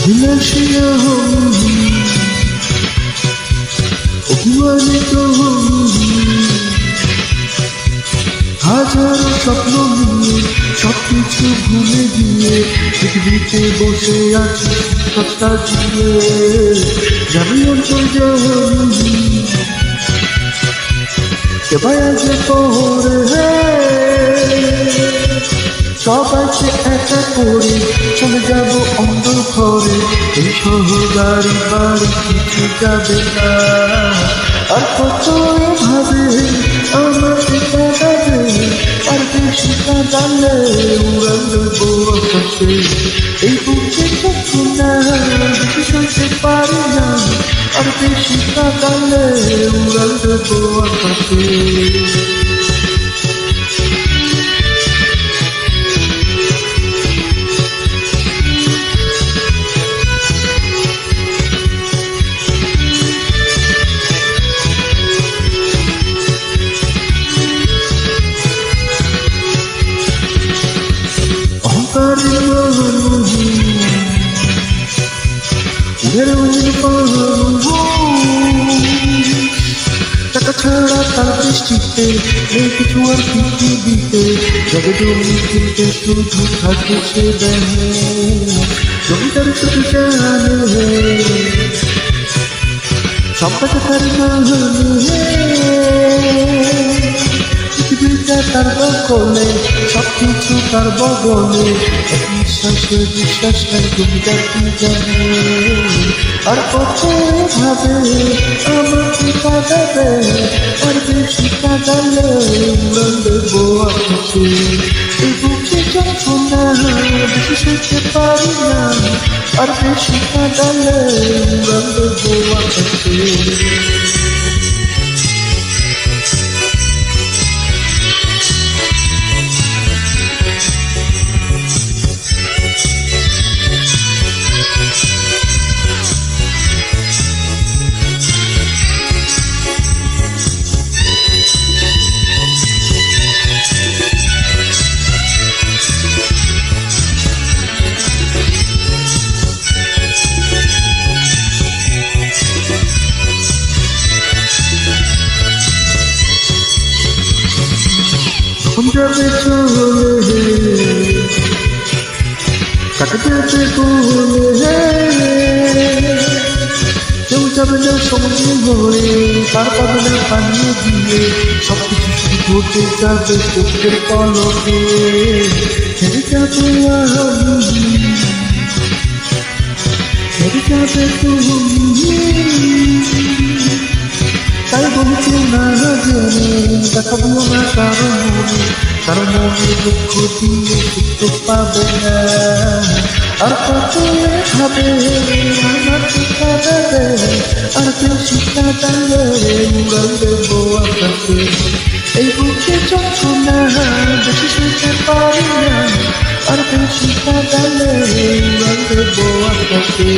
অভিলাষিয়া হই, অভিমানিত হই, হাজারো স্বপ্ন নিয়ে সবকিছু ভুলে গিয়ে পৃথিবীতে বসে আছি সত্তা দিয়ে। যাবি অন্তর জানি কেবায় যে পরে সবাইকে একা করে চলে যাব অন্ধকারে। এই শহর বাড়ি বাড়ি কিছু যাবে না, আর কত ভাবে আমাকে কাঁদাবে, আর বেশি কাঁদালে উড়াল দেবো আকাশে। এই বুকে যন্ত্রণা বেশি সইতে পারি না, আর বেশি কাঁদালে উড়াল দেবো আকাশে। টাকা ছাড়া তার দৃষ্টিতে নেই কিছু আর পৃথিবীতে, জগে জমি কিনতে শুধু থাকে সে দেহে। জমিদার শুধু জানে সব কাছে তার মানে, পৃথিবীটা তার দখলে সবকিছু তার বদলে। এক নিঃশ্বাসে বিশ্বাস নাই জমিদার কি জানে, আর কত ভাবে আমাকে কাঁদাবে, আর বেশি কাঁদালে উড়াল দেবো আকাশে। এই বুকে যন্ত্রণা বেশি সইতে পারি না, আর বেশি কাঁদালে উড়াল দেবো আকাশে। যাবে চলে কাকে যাবে বলে, কেউ যাবে না সঙ্গে হয়ে, তার পাবে না পানিয়ে দিয়ে। সবকিছু শুধু ঘটে যাবে চোখের পলকে, ছেড়ে যাবে আমি, ছেড়ে যাবে তুমি। তাই বলছি না জেনে দেখাবো না কারণ মনে দুঃখ দিয়ে সুখ পাবে না, আর কত ভাবে আমাকে কাঁদাবে, আর বেশি কাঁদালে উড়াল দেবো আকাশে। এই বুকে যন্ত্রণা বেশি সইতে পারি না, আর বেশি কাঁদালে উড়াল দেবো আকাশে।